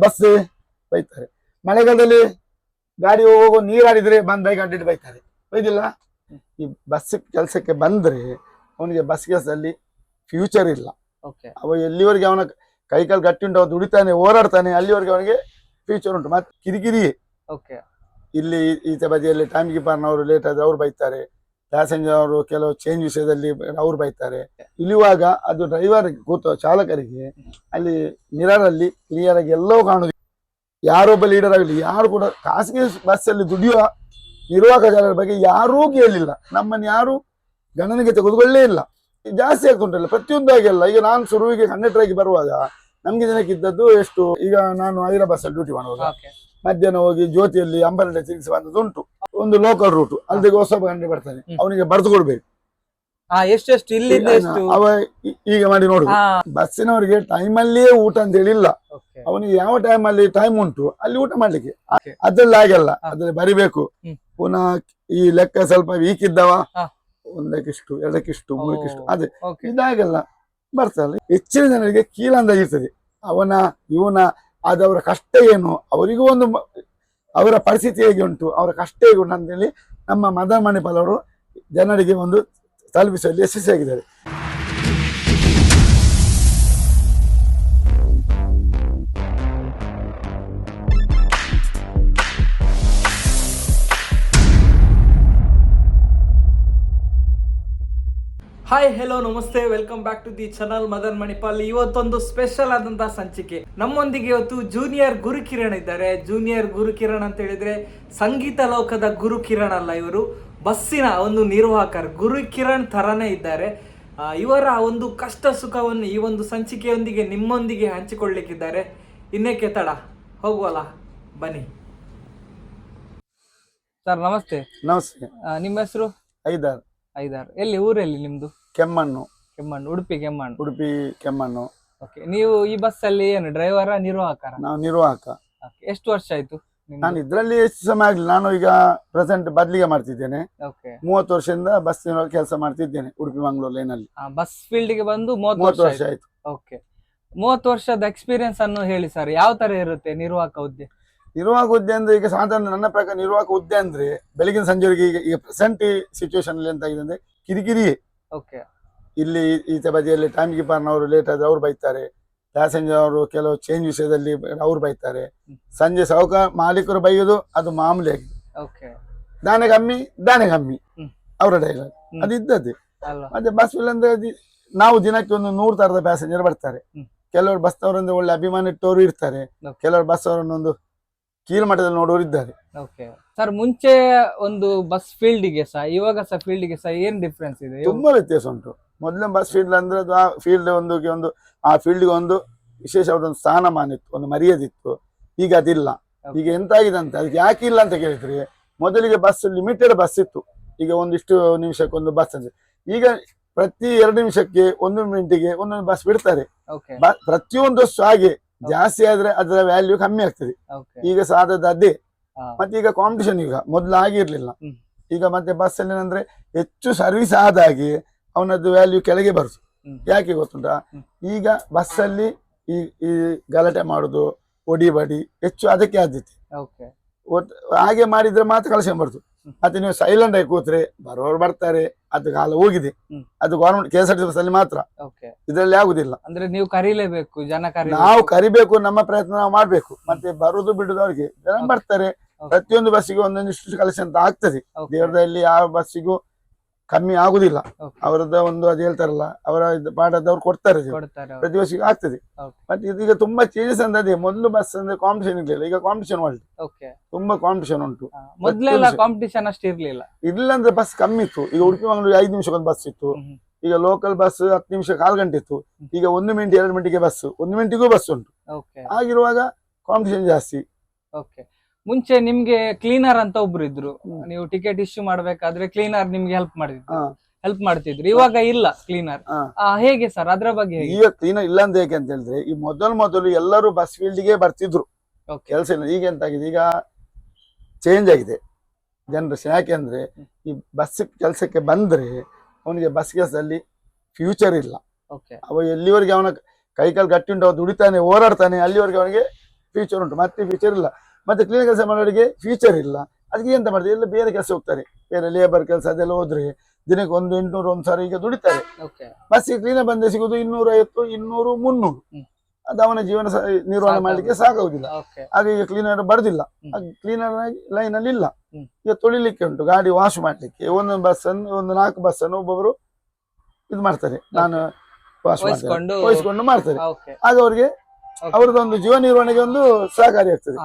Bus ಬೈತಾರೆ. ಮಳೆಗಾಲದಲ್ಲಿ ಗಾಡಿ ಹೋಗೋ ನೀರಾಡಿದ್ರೆ ಬಂದ್ ಬೈಕ್ ಅಡ್ಡಿಟ್ಟು ಬೈತಾರೆ, ಬೈದಿಲ್ಲ. ಈ ಬಸ್ ಕೆಲಸಕ್ಕೆ ಬಂದ್ರೆ ಅವನಿಗೆ ಬಸ್ ಕೆಲಸದಲ್ಲಿ ಫ್ಯೂಚರ್ ಇಲ್ಲ. ಅವ ಎಲ್ಲಿವರೆಗೆ ಅವನ ಕೈಕಾಲು ಗಟ್ಟಿ ಉಂಟು, ಅವ ದುಡಿತಾನೆ ಓಡಾಡ್ತಾನೆ, ಅಲ್ಲಿವರೆಗೆ ಅವನಿಗೆ ಫ್ಯೂಚರ್ ಉಂಟು. ಮತ್ತೆ ಕಿರಿಕಿರಿ ಇಲ್ಲಿ ಈಚೆ ಬದಿಯಲ್ಲಿ ಟೈಮ್ ಕೀಪರ್ನವರು ಲೇಟ್ ಆದ್ರೆ ಅವ್ರು ಬೈತಾರೆ, ಪ್ಯಾಸೆಂಜರ್ ಅವರು ಕೆಲವು ಚೇಂಜ್ ವಿಷಯದಲ್ಲಿ ಅವ್ರು ಬೈತಾರೆ. ಇಳಿಯುವಾಗ ಅದು ಡ್ರೈವರ್ ಕೂತ ಚಾಲಕರಿಗೆ ಅಲ್ಲಿ ಮಿರರ್ ಅಲ್ಲಿ ಕ್ಲಿಯರ್ ಆಗಿ ಎಲ್ಲವೂ ಕಾಣುದು. ಯಾರೊಬ್ಬ ಲೀಡರ್ ಆಗಲಿ, ಯಾರು ಕೂಡ ಖಾಸಗಿ ಬಸ್ ಅಲ್ಲಿ ದುಡಿಯುವ ನಿರ್ವಾಹಕ ಚಾಲಕರ ಬಗ್ಗೆ ಯಾರೂ ಕೇಳಲಿಲ್ಲ. ನಮ್ಮನ್ನು ಯಾರು ಗಣನೆಗೆ ತೆಗೆದುಕೊಳ್ಳೇ ಇಲ್ಲ. ಜಾಸ್ತಿ ಆಗ್ತುಂಟಲ್ಲ ಪ್ರತಿಯೊಂದು ಆಗಿಲ್ಲ. ಈಗ ನಾನು ಶುರುವಿಗೆ ಕಂಡಕ್ಟರ್ ಆಗಿ ಬರುವಾಗ ನಮ್ಗೆ ದಿನಕ್ಕಿದ್ದದ್ದು ಎಷ್ಟು, ಈಗ ನಾನು ಹೈದರಾಬಾದ್ ಬಸ್ ಅಲ್ಲಿ ಡ್ಯೂಟಿ ಮಾಡುವಾಗ ಮಧ್ಯಾಹ್ನ ಹೋಗಿ ಜ್ಯೋತಿಯಲ್ಲಿ ಅಂಬರಡೆ ತಿರುಗಿಸಿ ಬಂದದ್ದು ಉಂಟು. ಒಂದು ಲೋಕಲ್ ರೂಟ್ ಅಲ್ಲಿ ಹೊಸಬ ಗಂಟೆ ಬರ್ತಾನೆ, ಅವನಿಗೆ ಬರೆದು ಕೊಡ್ಬೇಕು ಅವ ಈಗ ಮಾಡಿ ನೋಡು. ಬಸ್ಸಿನವರಿಗೆ ಟೈಮ್ ಅಲ್ಲಿಯೇ ಊಟ ಅಂತ ಹೇಳಿಲ್ಲ. ಅವನಿಗೆ ಯಾವ ಟೈಮ್ ಅಲ್ಲಿ ಟೈಮ್ ಉಂಟು ಅಲ್ಲಿ ಊಟ ಮಾಡ್ಲಿಕ್ಕೆ, ಅದ್ರಲ್ಲಿ ಆಗಲ್ಲ. ಅದ್ರಲ್ಲಿ ಬರಿಬೇಕು. ಪುನಃ ಈ ಲೆಕ್ಕ ಸ್ವಲ್ಪ ವೀಕ್ ಇದ್ದವ ಒಂದಕ್ಕಿಷ್ಟು, ಎರಡಕ್ಕಿಷ್ಟು, ಮೂರಕ್ಕಿಷ್ಟು, ಅದೇ ಇದಾಗಲ್ಲ ಬರ್ತಲ್ಲ. ಹೆಚ್ಚಿನ ಜನರಿಗೆ ಕೀಳಂದಾಗಿರ್ತದೆ ಇವನ ಅದವರ ಕಷ್ಟ ಏನು, ಅವರಿಗೂ ಒಂದು ಅವರ ಪರಿಸ್ಥಿತಿ ಹೇಗೆ ಉಂಟು, ಅವರ ಕಷ್ಟ ಹೇಗೆ ಉಂಟು ಅಂತೇಳಿ ನಮ್ಮ ಮದನ್ ಮಣಿಪಾಲ್ ಅವರು ಜನರಿಗೆ ಒಂದು ತಲುಪಿಸುವಲ್ಲಿ ಯಶಸ್ವಿಯಾಗಿದ್ದಾರೆ. ಹಾಯ್ ಹೆಲೋ ನಮಸ್ತೆ, welcome back to the channel Madan Manipal. ಇವತ್ತೊಂದು ಸ್ಪೆಷಲ್ ಆದಂತಹ ಸಂಚಿಕೆ. ನಮ್ಮೊಂದಿಗೆ ಇವತ್ತು ಜೂನಿಯರ್ ಗುರುಕಿರಣ್ ಇದ್ದಾರೆ. ಜೂನಿಯರ್ ಗುರುಕಿರಣ್ ಅಂತ ಹೇಳಿದ್ರೆ ಸಂಗೀತ ಲೋಕದ ಗುರುಕಿರಣ್ ಅಲ್ಲ, ಇವರು ಬಸ್ಸಿನ ಒಂದು ನಿರ್ವಾಹಕರು. ಗುರುಕಿರಣ್ ತರನೇ ಇದ್ದಾರೆ. ಇವರ ಒಂದು ಕಷ್ಟ ಸುಖವನ್ನು ಈ ಒಂದು ಸಂಚಿಕೆಯೊಂದಿಗೆ ನಿಮ್ಮೊಂದಿಗೆ ಹಂಚಿಕೊಳ್ಳಿಕ್ಕಿದ್ದಾರೆ. ಇನ್ನೇಕೆ ತಡ, ಹೋಗುವಲ್ಲ ಬನ್ನಿ. ಸರ್ ನಮಸ್ತೆ. ನಮಸ್ತೆ. ನಿಮ್ಮ ಹೆಸರು? ಐದಾರ್. ಎಲ್ಲಿ ಊರಲ್ಲಿ ನಿಮ್ದು? ಕೆಮ್ಮಣ್ಣು. ಉಡುಪಿ ಕೆಮ್ಮಣ್ಣು. ಓಕೆ. ನೀವು ಈ ಬಸ್ ಅಲ್ಲಿ ಏನು ಡ್ರೈವರ, ನಿರ್ವಾಹಕರ? ನಾವು ನಿರ್ವಾಹಕ. ಎಷ್ಟು ವರ್ಷ ಆಯ್ತು? ನಾನು ಇದ್ರಲ್ಲಿ ಎಷ್ಟು ಸಮಯ ಆಗ್ಲಿಲ್ಲ. ನಾನು ಈಗ ಪ್ರೆಸೆಂಟ್ ಬದ್ಲಿಗೆ ಮಾಡ್ತಿದ್ದೇನೆ. 30 ವರ್ಷದಿಂದ ಬಸ್ ಕೆಲಸ ಮಾಡ್ತಿದ್ದೇನೆ ಉಡುಪಿ ಮಂಗಳೂರು ಲೈನ್ ಅಲ್ಲಿ. ಬಸ್ ಫೀಲ್ಡ್ ಗೆ ಬಂದು 30 ವರ್ಷ ಆಯ್ತು. ಓಕೆ. 30 ವರ್ಷದ ಎಕ್ಸ್ಪೀರಿಯನ್ಸ್ ಅನ್ನು ಹೇಳಿ ಸರ್, ಯಾವ ತರ ಇರುತ್ತೆ ನಿರ್ವಾಹಕ ಹುದ್ದೆ? ನಿರ್ವಾಹಕ ಹುದ್ದೆ ಅಂದ್ರೆ ಈಗ ಸಾಧಾರಣ ನನ್ನ ಪ್ರಕಾರ ನಿರ್ವಾಹಕ ಹುದ್ದೆ ಅಂದ್ರೆ ಬೆಳಗಿನ ಸಂಜೆವರೆಗೆ ಈಗ ಪ್ರೆಸೆಂಟ್ ಸಿಚುವೇಶನ್ ಅಲ್ಲಿ ಎಂತಾಗಿದೆ ಅಂದ್ರೆ ಕಿರಿಕಿರಿ. ಇಲ್ಲಿ ಈಚೆ ಬದಿಯಲ್ಲಿ ಟೈಮ್ ಕೀಪರ್ನವರು ಲೇಟ್ ಆದ್ರೆ ಅವ್ರು ಬೈತಾರೆ, ಪ್ಯಾಸೆಂಜರ್ ಅವರು ಕೆಲವು ಚೇಂಜ್ ವಿಷಯದಲ್ಲಿ ಅವ್ರು ಬೈತಾರೆ. ಸಂಜೆ ಸಾವುಕಾರ ಮಾಲೀಕರು ಬೈಯೋದು ಅದು ಮಾಮೂಲಿ ಆಗಿದೆ. ದಾನೆ ಕಮ್ಮಿ ಅವರ ಡೈಲಾಗ್ ಅದು ಇದ್ದದ್ದೇ. ಮತ್ತೆ ಬಸ್ ಅಂದ್ರೆ ನಾವು ದಿನಕ್ಕೆ ಒಂದು 100 ತರದ ಪ್ಯಾಸೆಂಜರ್ ಬರ್ತಾರೆ. ಕೆಲವರು ಬಸ್ ಅವರೊಂದು ಒಳ್ಳೆ ಅಭಿಮಾನ ಇಟ್ಟವರು ಇರ್ತಾರೆ, ಕೆಲವರು ಬಸ್ ಅವರನ್ನೊಂದು ಕೀಳು ಮಟ್ಟದಲ್ಲಿ ನೋಡೋರು ಇದ್ದಾರೆ. ಸರ್, ಮುಂಚೆ ಒಂದು ಬಸ್ ಫೀಲ್ಡ್ ಗೆ ಸಹ ಇವಾಗ ಸಹ ಫೀಲ್ಡ್ ಗೆ ಸಹ ಏನ್ ಡಿಫ್ರೆನ್ಸ್ ಇದೆ? ತುಂಬಾ ವ್ಯತ್ಯಾಸ ಉಂಟು. ಮೊದಲ ಬಸ್ ಫೀಲ್ಡ್ ಅಂದ್ರೆ ಆ ಫೀಲ್ಡ್ ಒಂದು ಆ ಫೀಲ್ಡ್ಗೆ ಒಂದು ವಿಶೇಷವಾದ ಒಂದು ಸ್ಥಾನಮಾನ ಇತ್ತು, ಒಂದು ಮರ್ಯಾದೆ ಇತ್ತು. ಈಗ ಅದಿಲ್ಲ. ಈಗ ಎಂತಾಗಿದೆ ಅಂತ, ಅದಕ್ಕೆ ಯಾಕೆ ಇಲ್ಲ ಅಂತ ಕೇಳಿದ್ರೆ, ಮೊದಲಿಗೆ ಬಸ್ ಲಿಮಿಟೆಡ್ ಬಸ್ ಇತ್ತು. ಈಗ ಒಂದಿಷ್ಟು ನಿಮಿಷಕ್ಕೆ ಒಂದು ಬಸ್ ಅಂದ್ರೆ ಈಗ ಪ್ರತಿ 2 ನಿಮಿಷಕ್ಕೆ 1 ಮಿನಿಟಿಗೆ ಒಂದೊಂದು ಬಸ್ ಬಿಡ್ತಾರೆ. ಪ್ರತಿಯೊಂದು ಹಾಗೆ ಜಾಸ್ತಿ ಆದ್ರೆ ಅದರ ವ್ಯಾಲ್ಯೂ ಕಮ್ಮಿ ಆಗ್ತದೆ. ಈಗ ಸಾಧದ ಅದೇ. ಮತ್ತೆ ಈಗ ಕಾಂಪಿಟೇಷನ್ ಈಗ ಮೊದ್ಲು ಆಗಿರ್ಲಿಲ್ಲ. ಈಗ ಮತ್ತೆ ಬಸ್ ಅಲ್ಲಿ ಏನಂದ್ರೆ ಹೆಚ್ಚು ಸರ್ವಿಸ್ ಆದ ಹಾಗೆ ಅವನದ್ದು ವ್ಯಾಲ್ಯೂ ಕೆಳಗೆ ಬರುದು. ಯಾಕೆ ಗೊತ್ತುಂಟಾ? ಈಗ ಬಸ್ ಅಲ್ಲಿ ಈ ಗಲಾಟೆ ಮಾಡುದು, ಒಡಿಬಡಿ ಹೆಚ್ಚು ಅದಕ್ಕೆ ಆದ್ಯತೆ. ಹಾಗೆ ಮಾಡಿದ್ರೆ ಮಾತ್ರ ಕಲೆಕ್ಷನ್ ಬರ್ತದೆ. ಮತ್ತೆ ನೀವು ಸೈಲೆಂಟ್ ಆಗಿ ಕೂತ್ರೆ ಬರೋರು ಬರ್ತಾರೆ, ಅದು ಕಾಲ ಹೋಗಿದೆ. ಅದು ಗವರ್ಮೆಂಟ್ KSRTC ಬಸ್ ಅಲ್ಲಿ ಮಾತ್ರ, ಇದರಲ್ಲಿ ಆಗುದಿಲ್ಲ. ಅಂದ್ರೆ ನೀವು ಕರೀಲೇಬೇಕು, ನಾವು ಕರಿಬೇಕು, ನಮ್ಮ ಪ್ರಯತ್ನ ನಾವು ಮಾಡ್ಬೇಕು. ಮತ್ತೆ ಬರುದು ಬಿಡುದು ಅವ್ರಿಗೆ, ಜನ ಬರ್ತಾರೆ. ಪ್ರತಿಯೊಂದು ಬಸ್ಸಿಗೂ ಒಂದೊಂದಿಷ್ಟು ಕಲೆಕ್ಷನ್ ಅಂತ ಆಗ್ತದೆ. ದೇವರದಲ್ಲಿ ಯಾವ ಬಸ್ಸಿಗೂ ಕಮ್ಮಿ ಆಗುದಿಲ್ಲ. ಅವರದ್ದು ಒಂದು ಅದು ಹೇಳ್ತಾರಲ್ಲ, ಅವರ ಪಾಠದವ್ರು ಕೊಡ್ತಾರೆ, ಪ್ರತಿ ಬಸ್ಸಿಗೂ ಆಗ್ತದೆ. ಮತ್ತೆ ಇದೀಗ ತುಂಬಾ ಚೇಂಜಸ್ ಅಂದ್ರೆ ಮೊದಲು ಬಸ್ ಅಂದ್ರೆ ಕಾಂಪಿಟೇಷನ್ ಇರ್ಲಿಲ್ಲ, ಈಗ ಕಾಂಪಿಟೇಷನ್ ವರ್ಲ್ಡ್ ತುಂಬಾ ಕಾಂಪಿಟೇಷನ್ ಉಂಟು. ಮೊದಲೆಲ್ಲ ಕಾಂಪಿಟೇಷನ್ ಅಷ್ಟು ಇರ್ಲಿಲ್ಲ. ಇಲ್ಲ ಅಂದ್ರೆ ಬಸ್ ಕಮ್ಮಿ ಇತ್ತು. ಈಗ ಉಡುಪಿ ಮಂಗಳೂರು 5 ನಿಮಿಷಕ್ಕೊಂದು ಬಸ್ ಇತ್ತು. ಈಗ ಲೋಕಲ್ ಬಸ್ 10 ನಿಮಿಷ 1/4 ಗಂಟೆ ಇತ್ತು. ಈಗ 1 ಮಿನಿಟ್ 2 ಮಿನಿಟ್ಗೆ ಬಸ್, 1 ಮಿನಿಟಿಗೂ ಬಸ್ ಉಂಟು. ಆಗಿರುವಾಗ ಕಾಂಪಿಟೇಷನ್ ಜಾಸ್ತಿ. ಮುಂಚೆ ನಿಮ್ಗೆ ಕ್ಲೀನರ್ ಅಂತ ಒಬ್ರು ಇದ್ರು, ನೀವು ಟಿಕೆಟ್ ಇಶ್ಯೂ ಮಾಡ್ಬೇಕಾದ್ರೆ ಕ್ಲೀನರ್ ನಿಮ್ಗೆ ಹೆಲ್ಪ್ ಮಾಡ್ತಿದ್ರು. ಇವಾಗ ಇಲ್ಲ ಕ್ಲೀನರ್. ಹೇಗೆ ಸರ್, ಅದ್ರ ಬಗ್ಗೆ? ಈಗ ಕ್ಲೀನರ್ ಇಲ್ಲ ಅಂತ ಹೇಗೆ ಅಂತ ಹೇಳಿದ್ರೆ, ಈ ಮೊದಲು ಎಲ್ಲರೂ ಬಸ್ ಫೀಲ್ಡ್ ಗೆ ಬರ್ತಿದ್ರು, ಕೆಲಸ ಇಲ್ಲ. ಈಗ ಎಂತಾಗಿದೆ, ಈಗ ಚೇಂಜ್ ಆಗಿದೆ ಜನರೇಷನ್. ಯಾಕೆಂದ್ರೆ ಈ ಬಸ್ ಕೆಲಸಕ್ಕೆ ಬಂದ್ರೆ ಅವನಿಗೆ ಬಸ್ ಕೆಲಸದಲ್ಲಿ ಫ್ಯೂಚರ್ ಇಲ್ಲ. ಅವ ಎಲ್ಲಿವರೆಗೆ ಅವನ ಕೈಕಾಲು ಗಟ್ಟಿ ಉಂಟು, ಅವ ದುಡಿತಾನೆ ಓಡಾಡ್ತಾನೆ, ಅಲ್ಲಿವರೆಗೆ ಅವನಿಗೆ ಫ್ಯೂಚರ್ ಉಂಟು, ಮತ್ತೆ ಫ್ಯೂಚರ್ ಇಲ್ಲ. ಮತ್ತೆ ಕ್ಲೀನ್ ಕೆಲಸ ಮಾಡೋರಿಗೆ ಫ್ಯೂಚರ್ ಇಲ್ಲ. ಅದಕ್ಕೆ ಎಂತ ಮಾಡ್ತಾರೆ, ಎಲ್ಲ ಬೇರೆ ಕೆಲಸ ಹೋಗ್ತಾರೆ, ಬೇರೆ ಲೇಬರ್ ಕೆಲಸ ಅದೆಲ್ಲ ಹೋದ್ರೆ ದಿನಕ್ಕೆ 100-800 1,000 ಈಗ ದುಡಿತಾರೆ. ಬಸ್ಸಿಗೆ ಕ್ಲೀನರ್ ಬಂದೆ ಸಿಗುದು 250, 200, 300. ಅದು ಅವನ ಜೀವನ ನಿರ್ವಹಣೆ ಮಾಡ್ಲಿಕ್ಕೆ ಸಾಕಾಗುದಿಲ್ಲ. ಹಾಗೆ ಈಗ ಕ್ಲೀನರ್ ಬರುದಿಲ್ಲ, ಕ್ಲೀನರ್ ಲೈನ್ ಅಲ್ಲಿ ಇಲ್ಲ. ಈಗ ತೊಳಿಲಿಕ್ಕೆ ಉಂಟು, ಗಾಡಿ ವಾಶ್ ಮಾಡ್ಲಿಕ್ಕೆ ಒಂದೊಂದು ಬಸ್ ಅನ್ನು, ಒಂದು 4 ಬಸ್ ಅನ್ನು ಒಬ್ಬೊಬ್ರು ಇದು ಮಾಡ್ತಾರೆ, ನಾನು ವಾಶ್ ವಹಿಸ್ಕೊಂಡು ಮಾಡ್ತಾರೆ. ಆಗ ಅವ್ರಿಗೆ ಅವ್ರದ್ದೊಂದು ಜೀವ ನಿರ್ವಹಣೆಗೆ ಒಂದು ಸಹಕಾರಿ ಆಗ್ತದೆ.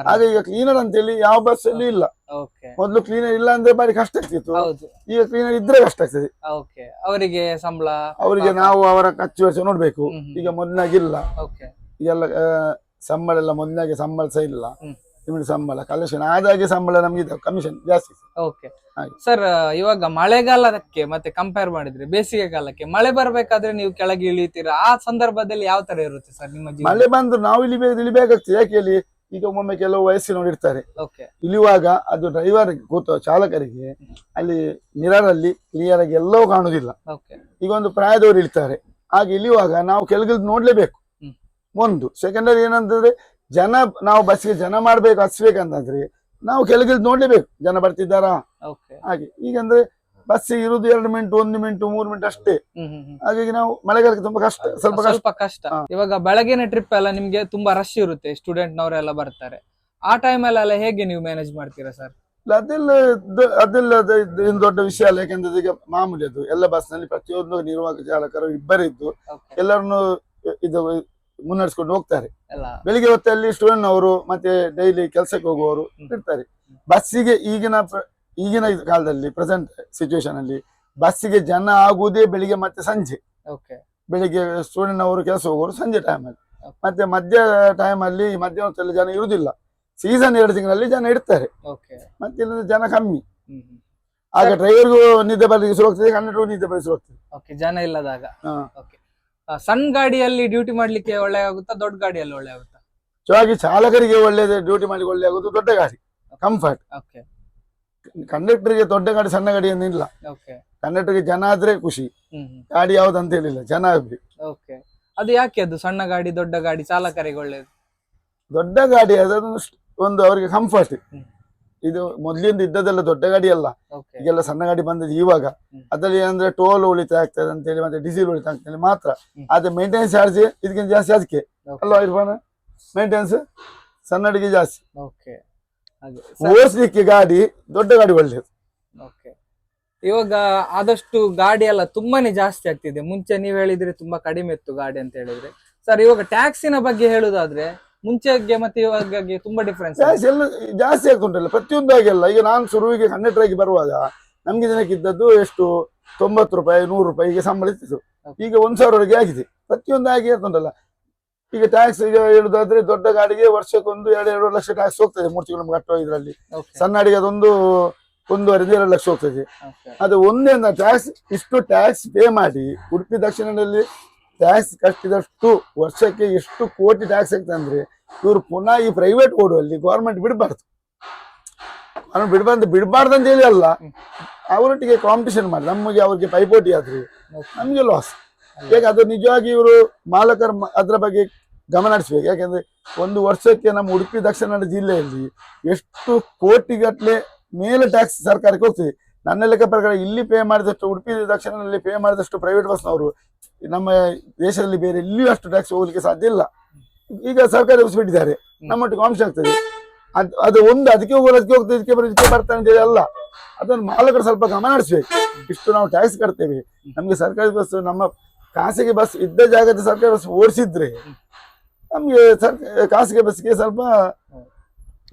ಹಾಗೆ ಈಗ ಕ್ಲೀನರ್ ಅಂತೇಳಿ ಯಾವ ಬಸ್ ಅಲ್ಲಿ ಇಲ್ಲ. ಮೊದ್ಲು ಕ್ಲೀನರ್ ಇಲ್ಲ ಅಂದ್ರೆ ಬಾರಿ ಕಷ್ಟ ಆಗ್ತಿತ್ತು, ಈಗ ಕ್ಲೀನರ್ ಇದ್ರೆ ಕಷ್ಟ ಆಗ್ತದೆ. ಅವರಿಗೆ ಸಂಬಳ, ಅವರಿಗೆ ನಾವು ಅವರ ಖರ್ಚು ವೆಚ್ಚ ನೋಡ್ಬೇಕು. ಈಗ ಮೊದ್ಲಾಗಿಲ್ಲ, ಈಗೆಲ್ಲ ಸಂಬಳ ಎಲ್ಲ ಮೊದ್ಲಾಗೆ ಸಂಬಳ ಸಹ ಇಲ್ಲ. ನಿಮ್ಗೆ ಸಂಬಳ ಕಲೆಕ್ಷನ್ ಆದಾಗೆ ಸಂಬಳ ನಮ್ಗೆ ಕಮಿಷನ್ ಜಾಸ್ತಿ. ಸರ್, ಇವಾಗ ಮಳೆಗಾಲಕ್ಕೆ ಮತ್ತೆ ಕಂಪೇರ್ ಮಾಡಿದ್ರೆ ಬೇಸಿಗೆ ಕಾಲಕ್ಕೆ ಮಳೆ ಬರ್ಬೇಕಾದ್ರೆ ನೀವು ಕೆಳಗೆ ಇಳಿತೀರಾ, ಆ ಸಂದರ್ಭದಲ್ಲಿ ಯಾವ ತರ ಇರುತ್ತೆ ಸರ್ ನಿಮ್ಮ ಜೀವನ? ಮಳೆ ಬಂದ್ರು ನಾವು ಇಳಿಬೇಕಾಗ್ತದೆ. ಯಾಕೆ ಹೇಳಿ, ಈಗ ಒಮ್ಮೊಮ್ಮೆ ಕೆಲವು ವಯಸ್ಸಿನವರು ಇರ್ತಾರೆ, ಇಳಿಯುವಾಗ ಅದು ಡ್ರೈವರ್ ಕೂತ ಚಾಲಕರಿಗೆ ಅಲ್ಲಿ ಮಿರರ್ ಅಲ್ಲಿ ಕ್ಲಿಯರ್ ಆಗಿ ಎಲ್ಲವೂ ಕಾಣುದಿಲ್ಲ. ಈಗ ಒಂದು ಪ್ರಾಯದವರು ಇಳ್ತಾರೆ, ಹಾಗೆ ಇಳಿಯುವಾಗ ನಾವು ಕೆಳಗಿಳಿದು ನೋಡ್ಲೇಬೇಕು. ಒಂದು ಸೆಕೆಂಡರಿ ಏನಂತಂದ್ರೆ, ಜನ ನಾವು ಬಸ್ಸಿಗೆ ಜನ ಮಾಡ್ಬೇಕು ಹಚ್ಬೇಕಂತಂದ್ರೆ ನಾವು ಕೆಳಗಿಳಿದು ನೋಡ್ಲೇಬೇಕು, ಜನ ಬರ್ತಿದ್ದಾರಾ. ಹಾಗೆ ಈಗಂದ್ರೆ ಬಸ್ಸಿಗೆ ಇರುದು 2 ಮಿನಿಟ್ 1 ಮಿನಿಟ್ 3 ಮಿನಿಟ್ ಅಷ್ಟೇ. ಹಾಗಾಗಿ ನಾವು ಮಳೆಗಾಲಕ್ಕೆ ತುಂಬಾ ಕಷ್ಟ, ಸ್ವಲ್ಪ ಕಷ್ಟ. ಇವಾಗ ಬೆಳಗಿನ ಟ್ರಿಪ್ ಎಲ್ಲ ನಿಮ್ಗೆ ತುಂಬಾ ರಶ್ ಇರುತ್ತೆ, ಸ್ಟೂಡೆಂಟ್ ನವರೆಲ್ಲ ಬರ್ತಾರೆ. ಆ ಟೈಮ್ ಅಲ್ಲೆಲ್ಲ ಹೇಗೆ ನೀವು ಮ್ಯಾನೇಜ್ ಮಾಡ್ತೀರಾ ಸರ್? ಅದೆಲ್ಲ ಏನು ದೊಡ್ಡ ವಿಷಯ ಅಲ್ಲ. ಯಾಕಂದ್ರೆ ಈಗ ಮಾಮೂಲಿ ಅದು ಎಲ್ಲ ಬಸ್ ನಲ್ಲಿ ಪ್ರತಿಯೊಂದು ನಿರ್ವಾಹಕ ಚಾಲಕರು ಇಬ್ಬರಿದ್ದು ಎಲ್ಲರನ್ನು ಇದು ಮುನ್ನಡೆಸ್ಕೊಂಡು ಹೋಗ್ತಾರೆ. ಬೆಳಿಗ್ಗೆ ಹೊತ್ತಲ್ಲಿ ಸ್ಟೂಡೆಂಟ್ ಅವರು ಮತ್ತೆ ಡೈಲಿ ಕೆಲಸಕ್ಕೆ ಹೋಗುವವರು ಇರ್ತಾರೆ. ಬಸ್ಸಿಗೆ ಈಗಿನ ಕಾಲದಲ್ಲಿ ಪ್ರೆಸೆಂಟ್ ಸಿಚುವೇಶನ್ ಅಲ್ಲಿ ಬಸ್ಸಿಗೆ ಜನ ಆಗುವುದೇ ಬೆಳಿಗ್ಗೆ ಮತ್ತೆ ಸಂಜೆ. ಬೆಳಿಗ್ಗೆ ಸ್ಟೂಡೆಂಟ್ ಅವರು ಕೆಲಸ ಹೋಗುವವರು ಸಂಜೆ ಟೈಮ್ ಅಲ್ಲಿ, ಮತ್ತೆ ಮಧ್ಯ ಟೈಮ್ ಅಲ್ಲಿ ಮಧ್ಯಾಹ್ನದಲ್ಲಿ ಜನ ಇರುವುದಿಲ್ಲ. ಸೀಸನ್ 2 ತಿಂಗಳಲ್ಲಿ ಜನ ಇಡ್ತಾರೆ, ಮತ್ತೆ ಇಲ್ಲಂದ್ರೆ ಜನ ಕಮ್ಮಿ. ಆಗ ಡ್ರೈವರ್ಗೂ ನಿದ್ದೆ ಬರಲಿಕ್ಕೆ ಶುರು ಆಗ್ತದೆ, ಕಂಡಕ್ಟರ್ಗೂ ನಿದ್ದೆ ಬರಲಿಕ್ಕೆ ಶುರು ಆಗ್ತದೆ ಜನ ಇಲ್ಲದಾಗ. ಸಣ್ಣ ಗಾಡಿಯಲ್ಲಿ ಡ್ಯೂಟಿ ಮಾಡ್ಲಿಕ್ಕೆ ಒಳ್ಳೆ ಆಗುತ್ತಾ, ದೊಡ್ಡ ಗಾಡಿಯಲ್ಲಿ ಒಳ್ಳೆ ಆಗುತ್ತಾ? ನಿಜವಾಗಿ ಚಾಲಕರಿಗೆ ಒಳ್ಳೆಯದು, ಡ್ಯೂಟಿ ಮಾಡ್ಲಿಕ್ಕೆ ಒಳ್ಳೆ ಆಗುದು ದೊಡ್ಡ ಗಾಡಿ, ಕಂಫರ್ಟ್. ಕಂಡಕ್ಟರ್ಗೆ ದೊಡ್ಡ ಗಾಡಿ ಸಣ್ಣ ಗಾಡಿ ಏನಿಲ್ಲ. ಕಂಡಕ್ಟರ್ಗೆ ಜನ ಆದ್ರೆ ಖುಷಿ, ಗಾಡಿ ಯಾವ್ದು ಅಂತ ಹೇಳಿಲ್ಲ, ಜನ ಆಗ್ಬೇಕು. ಅದು ಯಾಕೆ ಅದು ಸಣ್ಣ ಗಾಡಿ ದೊಡ್ಡ ಗಾಡಿ ಚಾಲಕರಿಗೆ ಒಳ್ಳೇದು? ದೊಡ್ಡ ಗಾಡಿ ಅದೊಂದು ಒಂದು ಅವರಿಗೆ ಕಂಫರ್ಟ್. ಇದು ಮೊದ್ಲಿಂದ ಇದ್ದದೆಲ್ಲ ದೊಡ್ಡ ಗಾಡಿ ಅಲ್ಲ, ಈಗೆಲ್ಲ ಸಣ್ಣ ಗಾಡಿ ಬಂದಿದೆ ಇವಾಗ. ಅದ್ರಲ್ಲಿ ಏನಂದ್ರೆ ಟೋಲ್ ಉಳಿತಾಯ ಆಗ್ತದೆ ಅಂತ ಹೇಳಿ, ಮತ್ತೆ ಡೀಸೆಲ್ ಉಳಿತಾಯ ಆಗ್ತದೆ ಮಾತ್ರ. ಆದ್ರೆ ಮೇಂಟೆನೆನ್ಸ್ ಚಾರ್ಜ್ ಇದಕ್ಕಿಂತ ಜಾಸ್ತಿ, ಅದಕ್ಕೆ ಅಲ್ವಾ ಇರ್ಬಾನ ಮೇಂಟೆನೆನ್ಸ್ ಸಣ್ಣಡಿಗೆ ಜಾಸ್ತಿ. ಓಡಿಸ್ಲಿಕ್ಕೆ ಗಾಡಿ ದೊಡ್ಡ ಗಾಡಿ ಒಳ್ಳೇದು. ಇವಾಗ ಆದಷ್ಟು ಗಾಡಿ ಎಲ್ಲ ತುಂಬಾನೇ ಜಾಸ್ತಿ ಆಗ್ತಿದೆ. ಮುಂಚೆ ನೀವ್ ಹೇಳಿದ್ರೆ ತುಂಬಾ ಕಡಿಮೆ ಇತ್ತು ಗಾಡಿ ಅಂತ ಹೇಳಿದ್ರೆ. ಸರ್, ಇವಾಗ ಟ್ಯಾಕ್ಸಿನ ಬಗ್ಗೆ ಹೇಳುದಾದ್ರೆ ಮುಂಚೆಗೆ ಮತ್ತೆ ಇವಾಗ ತುಂಬಾ ಡಿಫ್ರೆನ್ಸ್. ಟ್ಯಾಕ್ಸ್ ಎಲ್ಲ ಜಾಸ್ತಿ ಆಗ್ತುಂಟಲ್ಲ ಪ್ರತಿಯೊಂದು ಹಾಗೆಲ್ಲ. ಈಗ ನಾನು ಶುರುವಿಗೆ ಕಂಡಕ್ಟರ್ ಆಗಿ ಬರುವಾಗ ನಮ್ಗೆ ದಿನಕ್ಕಿದ್ದದ್ದು ಎಷ್ಟು 90 ರೂಪಾಯಿ 100 ರೂಪಾಯಿ ಈಗ ಸಂಬಳ ಇತ್ತು. ಈಗ 1,000 ಆಗಿದೆ. ಪ್ರತಿಯೊಂದು ಹಾಗೆ ಇರ್ತುಂಟಲ್ಲ. ಈಗ ಟ್ಯಾಕ್ಸ್ ಈಗ ಹೇಳುದಾದ್ರೆ ದೊಡ್ಡ ಗಾಡಿಗೆ ವರ್ಷಕ್ಕೊಂದು 2 ಲಕ್ಷ ಟ್ಯಾಕ್ಸ್ ಹೋಗ್ತದೆ 3 ತಿಂಗಳು ಕಟ್ಟುವ ಇದ್ರಲ್ಲಿ. ಸಣ್ಣ ಗಾಡಿಗೆ ಅದೊಂದು 1.5-2 ಲಕ್ಷ ಹೋಗ್ತದೆ. ಅದು ಒಂದೇ ಟ್ಯಾಕ್ಸ್. ಇಷ್ಟು ಟ್ಯಾಕ್ಸ್ ಪೇ ಮಾಡಿ ಉಡುಪಿ ದಕ್ಷಿಣದಲ್ಲಿ ಟ್ಯಾಕ್ಸ್ ಕಟ್ಟಿದಷ್ಟು ವರ್ಷಕ್ಕೆ ಎಷ್ಟು ಕೋಟಿ ಟ್ಯಾಕ್ಸ್ ಆಗ್ತದೆ ಅಂದ್ರೆ, ಇವರು ಪುನಃ ಈ ಪ್ರೈವೇಟ್ ಓಡುವಲ್ಲಿ ಗೌರ್ಮೆಂಟ್ ಬಿಡಬಾರ್ದು. ಬಿಡಬಾರ್ದು ಅಂತ ಹೇಳಿ ಅಲ್ಲ, ಅವರೊಟ್ಟಿಗೆ ಕಾಂಪಿಟೇಷನ್ ಮಾಡಿ ನಮಗೆ ಅವ್ರಿಗೆ ಪೈಪೋಟಿ ಆದ್ರೆ ನಮ್ಗೆ ಲಾಸ್. ಯಾಕೆ ಅದು ನಿಜವಾಗಿ ಇವರು ಮಾಲಕರು ಅದ್ರ ಬಗ್ಗೆ ಗಮನ ಹರಿಸ್ಬೇಕು. ಯಾಕಂದ್ರೆ ಒಂದು ವರ್ಷಕ್ಕೆ ನಮ್ಮ ಉಡುಪಿ ದಕ್ಷಿಣ ಕನ್ನಡ ಜಿಲ್ಲೆಯಲ್ಲಿ ಎಷ್ಟು ಕೋಟಿಗಟ್ಟಲೆ ಮೇಲೆ ಟ್ಯಾಕ್ಸ್ ಸರ್ಕಾರಕ್ಕೆ ಹೋಗ್ತದೆ. ನನ್ನ ಲೆಕ್ಕ ಪ್ರಕಾರ ಇಲ್ಲಿ ಪೇ ಮಾಡಿದಷ್ಟು, ಉಡುಪಿ ದಕ್ಷಿಣದಲ್ಲಿ ಪೇ ಮಾಡಿದಷ್ಟು ಪ್ರೈವೇಟ್ ಬಸ್ನವರು ನಮ್ಮ ದೇಶದಲ್ಲಿ ಬೇರೆ ಎಲ್ಲಿಯೂ ಅಷ್ಟು ಟ್ಯಾಕ್ಸ್ ಹೋಗ್ಲಿಕ್ಕೆ ಸಾಧ್ಯ ಇಲ್ಲ. ಈಗ ಸರ್ಕಾರ ಬಿಟ್ಟಿದ್ದಾರೆ, ನಮ್ಮೊಟ್ಟಿಗೆ ಕಾಂಪಿಟೇಷನ್ ಆಗ್ತದೆ. ಅದು ಒಂದು ಅದಕ್ಕೆ ಹೋಗೋದು, ಅದಕ್ಕೆ ಹೋಗ್ತದೆ, ಇದಕ್ಕೆ ಬರ್ತಾನೆ ಅಂತ ಹೇಳಿ ಅಲ್ಲ. ಅದನ್ನು ಮಾಲಕರು ಸ್ವಲ್ಪ ಗಮನ ಹರಿಸ್ಬೇಕು. ಇಷ್ಟು ನಾವು ಟ್ಯಾಕ್ಸ್ ಕಟ್ತೇವೆ, ನಮ್ಗೆ ಸರ್ಕಾರಿ ಬಸ್, ನಮ್ಮ ಖಾಸಗಿ ಬಸ್ ಇದ್ದ ಜಾಗದ ಸರ್ಕಾರಿ ಬಸ್ ಓಡಿಸಿದ್ರೆ ನಮ್ಗೆ ಖಾಸಗಿ ಬಸ್ಗೆ ಸ್ವಲ್ಪ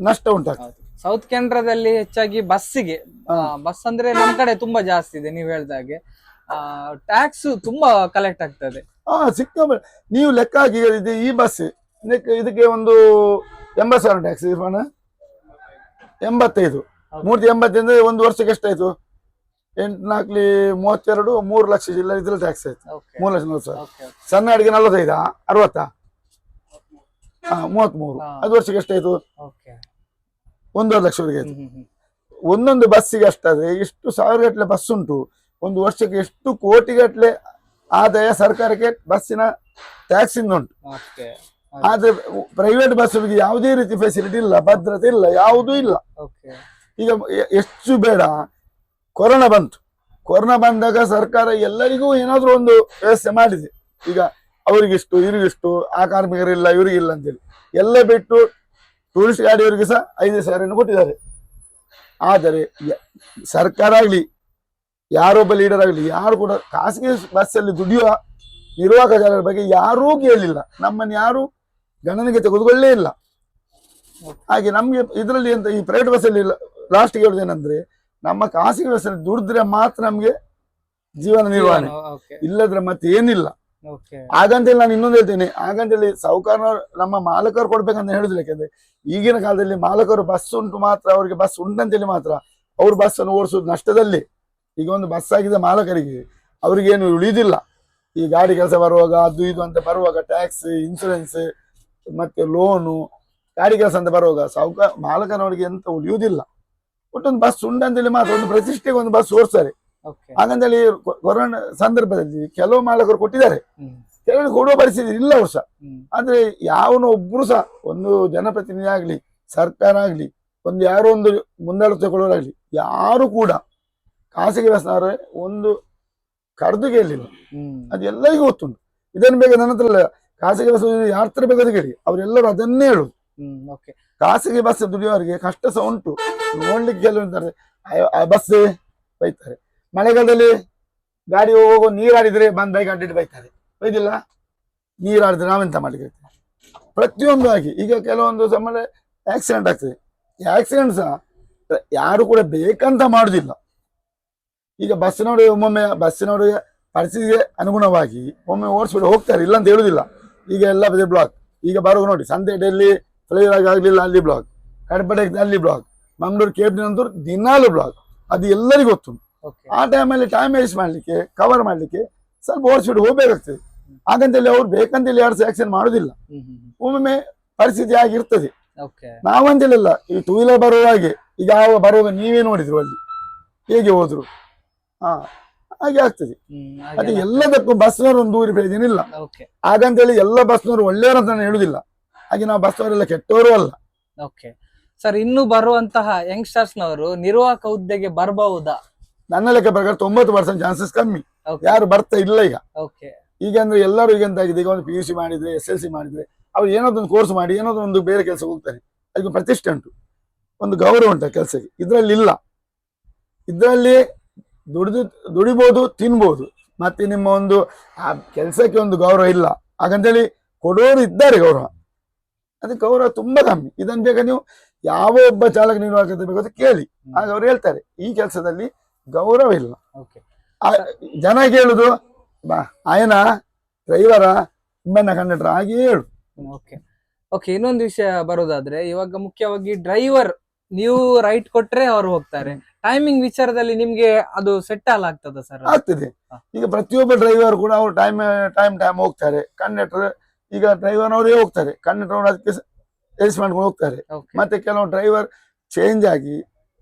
ನಷ್ಟ ಉಂಟಾಗ್ತದೆ. ಸೌತ್ ಕೇಂದ್ರದಲ್ಲಿ ಹೆಚ್ಚಾಗಿ ಬಸ್ಸಿಗೆ, ಬಸ್ ಅಂದ್ರೆ ನಮ್ ಕಡೆ ತುಂಬಾ ಜಾಸ್ತಿ ಇದೆ. ನೀವ್ ಹೇಳ್ದಾಗೆ ಟ್ಯಾಕ್ಸ್ ತುಂಬಾ ಕಲೆಕ್ಟ್ ಆಗ್ತದೆ. ಸಿಕ್ಕಾಪಟ್ಟೆ. ನೀವು ಲೆಕ್ಕ ಹಾಕಿ ಈ ಬಸ್ ಇದಕ್ಕೆ ಒಂದು 80,000 ಟ್ಯಾಕ್ಸ್ ಇರ್ಬಾನ, 85 380 ಅಂದ್ರೆ ಒಂದು ವರ್ಷಕ್ಕೆ ಎಷ್ಟಾಯ್ತು? 8×4 32 3 ಲಕ್ಷ ಜಿಲ್ಲೆ ಇದ್ರಲ್ಲಿ ಟ್ಯಾಕ್ಸ್ ಆಯ್ತು. 3,40,000. ಸಣ್ಣ ಅಡಿಗೆ 45 60 33 ಅದು ವರ್ಷಕ್ಕೆ ಎಷ್ಟಾಯ್ತು? 1.5 ಲಕ್ಷವರೆಗೆ ಆಯ್ತು. ಒಂದೊಂದು ಬಸ್ಸಿಗೆ ಅಷ್ಟಾದ್ರೆ ಎಷ್ಟು ಸಾವಿರಗಟ್ಟಲೆ ಬಸ್ ಉಂಟು. ಒಂದು ವರ್ಷಕ್ಕೆ ಎಷ್ಟು ಕೋಟಿಗಟ್ಟಲೆ ಆದಾಯ ಸರ್ಕಾರಕ್ಕೆ ಬಸ್ಸಿನ ಟ್ಯಾಕ್ಸ್ ಇಂದ ಉಂಟು. ಆದ್ರೆ ಪ್ರೈವೇಟ್ ಬಸ್ಗಳಿಗೆ ಯಾವುದೇ ರೀತಿ ಫೆಸಿಲಿಟಿ ಇಲ್ಲ, ಭದ್ರತೆ ಇಲ್ಲ, ಯಾವುದೂ ಇಲ್ಲ. ಓಕೆ. ಈಗ ಎಷ್ಟು ಬೇಡ, ಕೊರೋನಾ ಬಂತು. ಕೊರೋನಾ ಬಂದಾಗ ಸರ್ಕಾರ ಎಲ್ಲರಿಗೂ ಏನಾದ್ರೂ ಒಂದು ವ್ಯವಸ್ಥೆ ಮಾಡಿದೆ. ಈಗ ಅವರಿಗಿಷ್ಟು ಇವ್ರಿಗಿಷ್ಟು, ಆ ಕಾರ್ಮಿಕರಿಲ್ಲ ಇವರಿಗಿಲ್ಲ ಅಂತೇಳಿ ಎಲ್ಲ ಬಿಟ್ಟು ಟೂರಿಸ್ಟ್ ಗಾಡಿಯವರಿಗೆ ಸಹ 5,000 ಕೊಟ್ಟಿದ್ದಾರೆ. ಆದರೆ ಸರ್ಕಾರ ಆಗ್ಲಿ, ಯಾರೊಬ್ಬ ಲೀಡರ್ ಆಗಲಿ, ಯಾರು ಕೂಡ ಖಾಸಗಿ ಬಸ್ಸಲ್ಲಿ ದುಡಿಯುವ ನಿರ್ವಾಹಕರ ಬಗ್ಗೆ ಯಾರೂ ಕೇಳಲಿಲ್ಲ. ನಮ್ಮನ್ನು ಯಾರು ಗಣನೆಗೆ ತೆಗೆದುಕೊಳ್ಳೇ ಇಲ್ಲ. ಹಾಗೆ ನಮ್ಗೆ ಇದರಲ್ಲಿ ಎಂತ, ಈ ಪ್ರೈವೇಟ್ ಬಸ್ಸಲ್ಲಿ ಲಾಸ್ಟ್ಗೆ ಹೇಳುದೇನಂದ್ರೆ, ನಮ್ಮ ಖಾಸಗಿ ಬಸ್ಸಲ್ಲಿ ದುಡಿದ್ರೆ ಮಾತ್ರ ನಮ್ಗೆ ಜೀವನ ನಿರ್ವಹಣೆ, ಇಲ್ಲದ್ರೆ ಮತ್ತೆ ಏನಿಲ್ಲ. ಹಾಗಂತೇಳಿ ನಾನು ಇನ್ನೊಂದು ಹೇಳ್ತೇನೆ, ಹಾಗಂತೇಳಿ ಸಾಹುಕಾರ ನಮ್ಮ ಮಾಲಕರು ಕೊಡ್ಬೇಕಂತ ಹೇಳುದಿಲ್ಲ. ಯಾಕಂದ್ರೆ ಈಗಿನ ಕಾಲದಲ್ಲಿ ಮಾಲಕರು ಬಸ್ ಉಂಟು ಮಾತ್ರ, ಅವರಿಗೆ ಬಸ್ ಉಂಟಂತೇಳಿ ಮಾತ್ರ ಅವ್ರು ಬಸ್ ಅನ್ನು ಓಡಿಸೋದು ನಷ್ಟದಲ್ಲಿ. ಈಗ ಒಂದು ಬಸ್ ಆಗಿದ್ದ ಮಾಲಕರಿಗೆ ಅವ್ರಿಗೇನು ಉಳಿದಿಲ್ಲ. ಈ ಗಾಡಿ ಕೆಲಸ ಬರುವಾಗ ಅದು ಇದು ಅಂತ ಬರುವಾಗ ಟ್ಯಾಕ್ಸ್, ಇನ್ಸೂರೆನ್ಸ್, ಮತ್ತೆ ಲೋನು, ಗಾಡಿ ಕೆಲಸ ಅಂತ ಬರುವಾಗ ಮಾಲಕನವರಿಗೆ ಎಂತ ಉಳಿಯುವುದಿಲ್ಲ. ಒಟ್ಟೊಂದು ಬಸ್ ಉಂಟಂತೇಳಿ ಮಾತ್ರ ಒಂದು ಪ್ರತಿಷ್ಠೆಗೆ ಒಂದು ಬಸ್ ಓಡಿಸ್ತಾರೆ. ಹಾಗಂತೇಳಿ ಕೊರೋನಾ ಸಂದರ್ಭದಲ್ಲಿ ಕೆಲವು ಮಾಲಕರು ಕೊಟ್ಟಿದ್ದಾರೆ, ಕೆಲವರು ಕೊಡುವ ಪರಿಸ್ಥಿತಿ ಇಲ್ಲ ವರ್ಷ. ಆದ್ರೆ ಯಾವನೋ ಒಬ್ರು ಸಹ, ಒಂದು ಜನಪ್ರತಿನಿಧಿ ಆಗ್ಲಿ, ಸರ್ಕಾರ ಆಗ್ಲಿ, ಒಂದು ಯಾರೋ ಒಂದು ಮುಂದಾಳತ್ವ ಕೊಡೋರಾಗ್ಲಿ, ಯಾರು ಕೂಡ ಖಾಸಗಿ ಬಸ್ನವರೇ ಒಂದು ಕರೆದು ಕೇಳಲಿಲ್ಲ. ಅದು ಎಲ್ಲರಿಗೂ ಗೊತ್ತುಂಟು. ಇದನ್ನು ಬೇಕಾದ ನನ್ನ ಹತ್ರ ಇಲ್ಲ, ಖಾಸಗಿ ಬಸ್ ಯಾರ ಹತ್ರ ಬೇಕಾದ ಕೇಳಿ, ಅವರೆಲ್ಲರೂ ಅದನ್ನೇ ಹೇಳುದು. ಖಾಸಗಿ ಬಸ್ ದುಡಿಯೋರಿಗೆ ಕಷ್ಟ ಸಹ ಉಂಟು. ನೋಡ್ಲಿಕ್ಕೆ ಕೆಲವು ಆ ಬಸ್ ಬೈತಾರೆ. ಮಳೆಗಾಲದಲ್ಲಿ ಗಾಡಿ ಹೋಗೋ ನೀರಾಡಿದ್ರೆ ಬಂದ್ ಬೈಕ್ ಅಡ್ಡಿಟ್ಟು ಬೈತಾರೆ. ಬೈದಿಲ್ಲ, ನೀರಾಡಿದ್ರೆ ನಾವೆಂತ ಮಾಡ್ಲಿಕ್ಕೆ ಪ್ರತಿಯೊಂದು ಆಗಿ. ಈಗ ಕೆಲವೊಂದು ಸಮಯ ಆಕ್ಸಿಡೆಂಟ್ ಆಗ್ತದೆ. ಆಕ್ಸಿಡೆಂಟ್ ಸಹ ಯಾರು ಕೂಡ ಬೇಕಂತ ಮಾಡುದಿಲ್ಲ. ಈಗ ಬಸ್ಸಿನವರು ಒಮ್ಮೊಮ್ಮೆ ಬಸ್ಸಿನವರಿಗೆ ಪರಿಸ್ಥಿತಿಗೆ ಅನುಗುಣವಾಗಿ ಒಮ್ಮೆ ಓಡಿಸ್ಬಿಟ್ಟು ಹೋಗ್ತಾರೆ, ಇಲ್ಲ ಅಂತ ಹೇಳುದಿಲ್ಲ. ಈಗ ಎಲ್ಲ ಬದಿ ಬ್ಲಾಕ್. ಈಗ ಬರುವ ನೋಡಿ, ಸಂತೆಯಲ್ಲಿ ಫ್ಲೈಓವರ್ ಆಗ್ಲಿಲ್ಲ, ಅಲ್ಲಿ ಬ್ಲಾಕ್, ಕಡಪಡೆ ಅಲ್ಲಿ ಬ್ಲಾಕ್, ಮಂಗಳೂರು ಕೇಪ್ನಂತೂ ದಿನಾಲು ಬ್ಲಾಕ್. ಅದು ಎಲ್ಲರಿಗೂ ಗೊತ್ತು. ಆ ಟೈಮಲ್ಲಿ ಟೈಮ್ ವೇಸ್ಟ್ ಮಾಡ್ಲಿಕ್ಕೆ, ಕವರ್ ಮಾಡ್ಲಿಕ್ಕೆ ಸ್ವಲ್ಪ ಓಡಿಸ್ಬಿಟ್ಟು ಹೋಗ್ಬೇಕಾಗ್ತದೆ. ಹಾಗಂತೇಳಿ ಅವ್ರು ಬೇಕಂತೇಳಿ ಯಾರು ಆಕ್ಷನ್ ಮಾಡುದಿಲ್ಲ. ಒಮ್ಮೊಮ್ಮೆ ಪರಿಸ್ಥಿತಿ ಆಗಿರ್ತದೆ. ನಾವಂತೇಳಿಲ್ಲ, ಈ ಟೂ ವೀಲರ್ ಬರುವಾಗೆ ಈಗ ಬರುವಾಗ ನೀವೇ ನೋಡಿದ್ರು ಅಲ್ಲಿ ಹೇಗೆ ಹೋದ್ರು. ಹಾಗೆ ಆಗ್ತದೆ. ಅದೇ ಎಲ್ಲದಕ್ಕೂ ಬಸ್ನವರು ಒಂದು ದೂರಿ ಪ್ರಯೋಜನ. ಹಾಗಂತೇಳಿ ಎಲ್ಲ ಬಸ್ನವರು ಒಳ್ಳೆಯವರು ಅಂತ ನಾನು ಹೇಳುದಿಲ್ಲ. ಹಾಗೆ ನಾವು ಬಸ್ನವರೆಲ್ಲ ಕೆಟ್ಟವರು ಅಲ್ಲ. ಸರ್, ಇನ್ನು ಬರುವಂತಹ ಯಂಗ್ಸ್ಟರ್ಸ್ ನವರು ನಿರ್ವಾಹಕ ಹುದ್ದೆಗೆ ಬರಬಹುದಾ? ನನ್ನ ಲೆಕ್ಕ ಪ್ರಕಾರ 90% ಚಾನ್ಸಸ್ ಕಮ್ಮಿ. ಯಾರು ಬರ್ತಾ ಇಲ್ಲ ಈಗ. ಈಗ ಅಂದ್ರೆ ಎಲ್ಲರೂ ಈಗ ಎಂತಾಗಿದೆ, ಈಗ ಒಂದು PUC ಮಾಡಿದ್ರೆ, SLC ಮಾಡಿದ್ರೆ, ಅವ್ರು ಏನಾದೊಂದು ಕೋರ್ಸ್ ಮಾಡಿ ಏನಾದೊಂದು ಬೇರೆ ಕೆಲಸ ಹೋಗ್ತಾರೆ. ಅದಕ್ಕೆ ಪ್ರತಿಷ್ಠೆ ಉಂಟು, ಒಂದು ಗೌರವ ಉಂಟು ಕೆಲಸಕ್ಕೆ. ಇದ್ರಲ್ಲಿ ಇಲ್ಲ. ಇದರಲ್ಲಿ ದುಡಿಬಹುದು, ತಿನ್ಬಹುದು, ಮತ್ತೆ ನಿಮ್ಮ ಒಂದು ಆ ಕೆಲಸಕ್ಕೆ ಒಂದು ಗೌರವ ಇಲ್ಲ. ಹಾಗಂತೇಳಿ ಕೊಡೋರು ಇದ್ದಾರೆ ಗೌರವ, ಅದು ಗೌರವ ತುಂಬಾ ಕಮ್ಮಿ. ಇದನ್ನು ಬೇಕಾದ್ರೆ ನೀವು ಯಾವ ಒಬ್ಬ ಚಾಲಕ ನಿರ್ವಾಹಕ ಬೇಕಾದ್ರೆ ಕೇಳಿ, ಆಗ ಅವ್ರು ಹೇಳ್ತಾರೆ ಈ ಕೆಲಸದಲ್ಲಿ ಗೌರವ ಇಲ್ಲ. ಜನ ಕೇಳುದು ಆಯನ ಡ್ರೈವರ, ನಿಮ್ಮನ್ನ ಕಂಡಕ್ಟರ್ ಹಾಗೆ ಹೇಳು. ಇನ್ನೊಂದು ವಿಷಯ ಬರೋದಾದ್ರೆ, ಇವಾಗ ಮುಖ್ಯವಾಗಿ ಡ್ರೈವರ್ ನೀವು ರೈಟ್ ಕೊಟ್ರೆ ಅವ್ರು ಹೋಗ್ತಾರೆ. ಟೈಮಿಂಗ್ ವಿಚಾರದಲ್ಲಿ ನಿಮ್ಗೆ ಅದು ಸೆಟ್ ಆಗ್ತದ ಸರ್? ಆಗ್ತದೆ. ಈಗ ಪ್ರತಿಯೊಬ್ಬ ಡ್ರೈವರ್ ಕೂಡ ಅವ್ರು ಟೈಮ್ ಹೋಗ್ತಾರೆ. ಕಂಡಕ್ಟರ್ ಈಗ ಡ್ರೈವರ್ ಅವರೇ ಹೋಗ್ತಾರೆ, ಕಂಡಕ್ಟರ್ ಅವರು ಅದಕ್ಕೆ ಎಲ್ಸ್ ಮಾಡ್ಕೊಂಡು ಹೋಗ್ತಾರೆ. ಮತ್ತೆ ಕೆಲವು ಡ್ರೈವರ್ ಚೇಂಜ್ ಆಗಿ